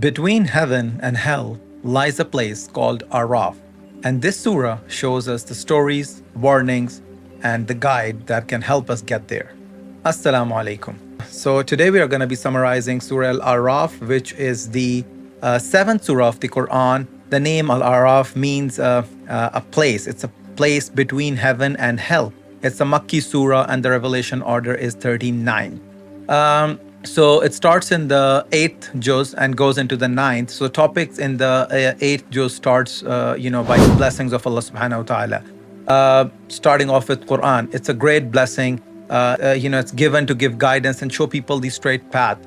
Between heaven and hell lies a place called Aaraf, and this surah shows us the stories, warnings, and the guide that can help us get there. Assalamu alaikum. So today we are going to be summarizing Surah Al-Aaraf, which is the seventh surah of the Quran. The name Al-Aaraf means a place. It's a place between heaven and hell. It's a Makki surah, and the revelation order is 39. So it starts in the 8th juz and goes into the 9th. So topics in the 8th juz starts, by the blessings of Allah subhanahu wa ta'ala. Starting off with Quran. It's a great blessing. It's given to give guidance and show people the straight path.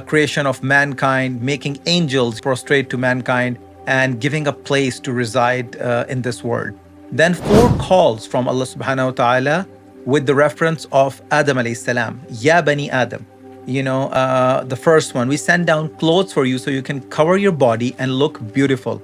Creation of mankind, making angels prostrate to mankind, and giving a place to reside in this world. Then 4 calls from Allah subhanahu wa ta'ala with the reference of Adam alayhi salam. Ya Bani Adam. The first one, we send down clothes for you so you can cover your body and look beautiful.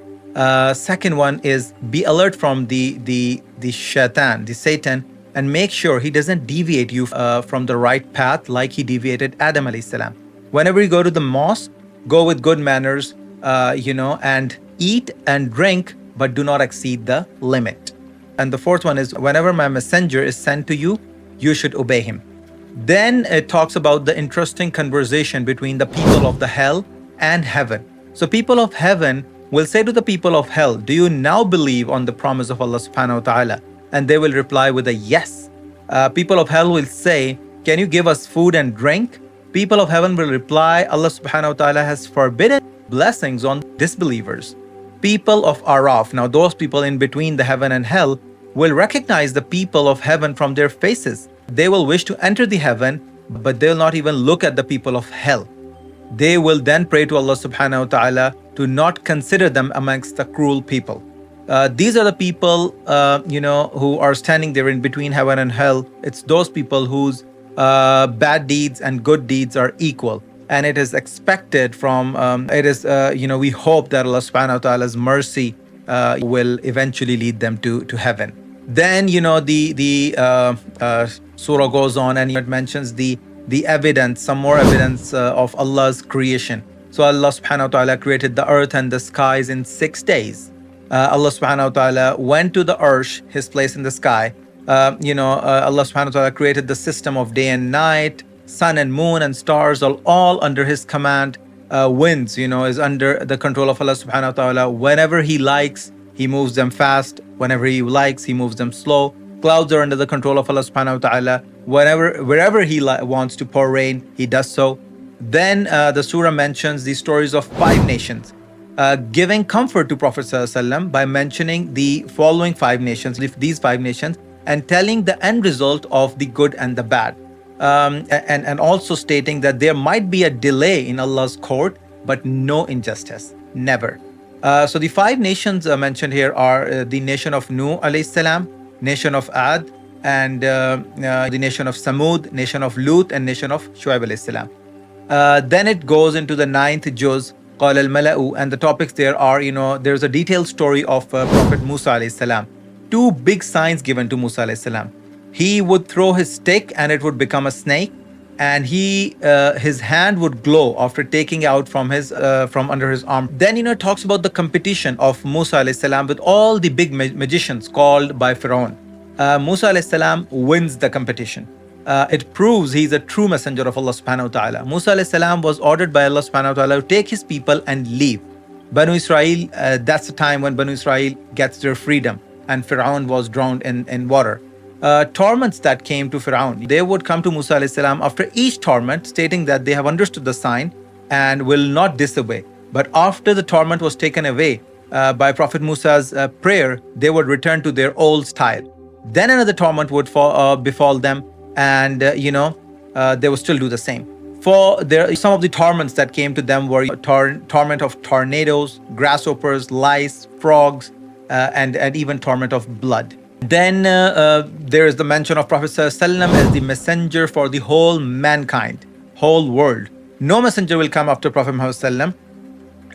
Second one is be alert from the shaitan, the Satan, and make sure he doesn't deviate you from the right path like he deviated Adam alayhi salam. Whenever you go to the mosque, go with good manners, and eat and drink, but do not exceed the limit. And the fourth one is whenever my messenger is sent to you, you should obey him. Then it talks about the interesting conversation between the people of the hell and heaven. So people of heaven will say to the people of hell, do you now believe on the promise of Allah subhanahu wa ta'ala? And they will reply with a yes. People of hell will say, can you give us food and drink? People of heaven will reply, Allah subhanahu wa ta'ala has forbidden blessings on disbelievers. People of Aaraf, now those people in between the heaven and hell, will recognize the people of heaven from their faces. They will wish to enter the heaven, but they will not even look at the people of hell. They will then pray to Allah subhanahu wa ta'ala to not consider them amongst the cruel people. These are the people, who are standing there in between heaven and hell. It's those people whose bad deeds and good deeds are equal. And it is expected from, we hope that Allah subhanahu wa ta'ala's mercy will eventually lead them to heaven. Then, the surah goes on and it mentions the evidence, some more evidence of Allah's creation. So Allah subhanahu wa ta'ala created the earth and the skies in 6 days. Allah subhanahu wa ta'ala went to the arsh, his place in the sky. Allah subhanahu wa ta'ala created the system of day and night, sun and moon and stars are all under his command. Winds, is under the control of Allah subhanahu wa ta'ala. Whenever he likes, he moves them fast. Whenever he likes, he moves them slow. Clouds are under the control of Allah subhanahu wa ta'ala. Wherever he wants to pour rain, he does so. Then the surah mentions the stories of 5 nations, giving comfort to Prophet ﷺ by mentioning the following 5 nations, these 5 nations, and telling the end result of the good and the bad. And also stating that there might be a delay in Allah's court, but no injustice, never. So the 5 nations mentioned here are the nation of Nuh alayhi salam, nation of Ad, and the nation of Samud, nation of Lut, and nation of Shuaib alayhi salam. Then it goes into the 9th juz, Qala al-Mala'u, and the topics there are, there's a detailed story of Prophet Mosa alayhi salam. 2 big signs given to Mosa alayhi salam. He would throw his stick and it would become a snake, and his hand would glow after taking out from under his arm. Then it talks about the competition of Musa alayhi salam with all the big magicians called by Pharaoh. Musa alayhi salam wins the competition. It proves he's a true messenger of Allah subhanahu wa ta'ala. Musa alayhi salam was ordered by Allah subhanahu wa ta'ala to take his people and leave. Banu Israel, that's the time when Banu Israel gets their freedom, and Pharaoh was drowned in water. Torments that came to Pharaoh, they would come to Musa alayhi salam after each torment, stating that they have understood the sign and will not disobey. But after the torment was taken away by Prophet Musa's prayer, they would return to their old style. Then another torment would befall them, and they would still do the same. Some of the torments that came to them were torment of tornadoes, grasshoppers, lice, frogs, and even torment of blood. Then there is the mention of Prophet ﷺ as the messenger for the whole mankind, whole world. No messenger will come after Prophet Muhammad ﷺ.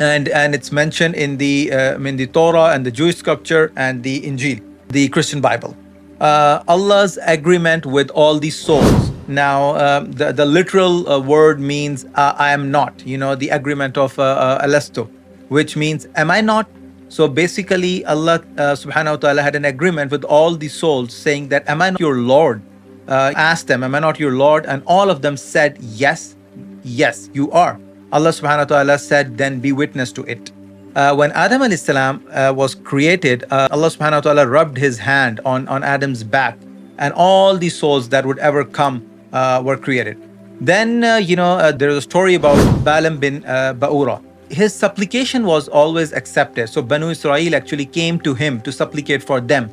And it's mentioned in the Torah and the Jewish scripture and the Injil, the Christian Bible. Allah's agreement with all the souls Now, the literal word means I am not, the agreement of alasto, which means am I not? So basically, Allah subhanahu wa ta'ala had an agreement with all the souls saying that, am I not your Lord? Asked them, am I not your Lord? And all of them said, yes, yes, you are. Allah subhanahu wa ta'ala said, then be witness to it. When Adam alayhi salam was created, Allah subhanahu wa ta'ala rubbed his hand on Adam's back, and all the souls that would ever come were created. Then, there is a story about Balam bin Baora. His supplication was always accepted. So Banu Israel actually came to him to supplicate for them.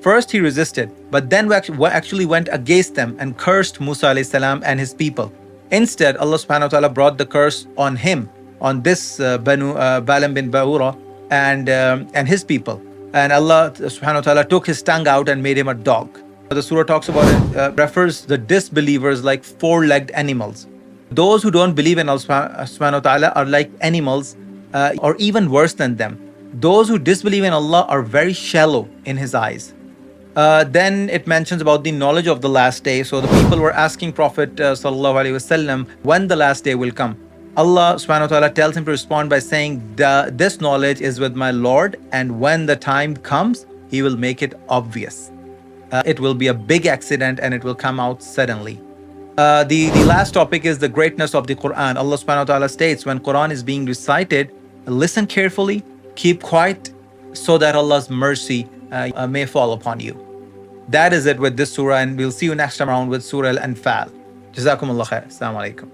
First he resisted, but then actually went against them and cursed Musa alayhi salam and his people. Instead, Allah subhanahu wa ta'ala brought the curse on him, on this Balam bin Baora and his people. And Allah subhanahu wa ta'ala took his tongue out and made him a dog. The surah talks about it, refers the disbelievers like four-legged animals. Those who don't believe in Allah subhanahu wa ta'ala are like animals, or even worse than them. Those who disbelieve in Allah are very shallow in His eyes. Then it mentions about the knowledge of the last day. So the people were asking Prophet sallallahu alaihi wasallam when the last day will come. Allah subhanahu wa ta'ala tells him to respond by saying, this knowledge is with my Lord, and when the time comes, He will make it obvious. It will be a big accident and it will come out suddenly. The last topic is the greatness of the Qur'an. Allah subhanahu wa ta'ala states, when Qur'an is being recited, listen carefully, keep quiet, so that Allah's mercy may fall upon you. That is it with this surah, and we'll see you next time around with Surah Al-Anfal. Jazakumullah khair. Assalamu alaikum.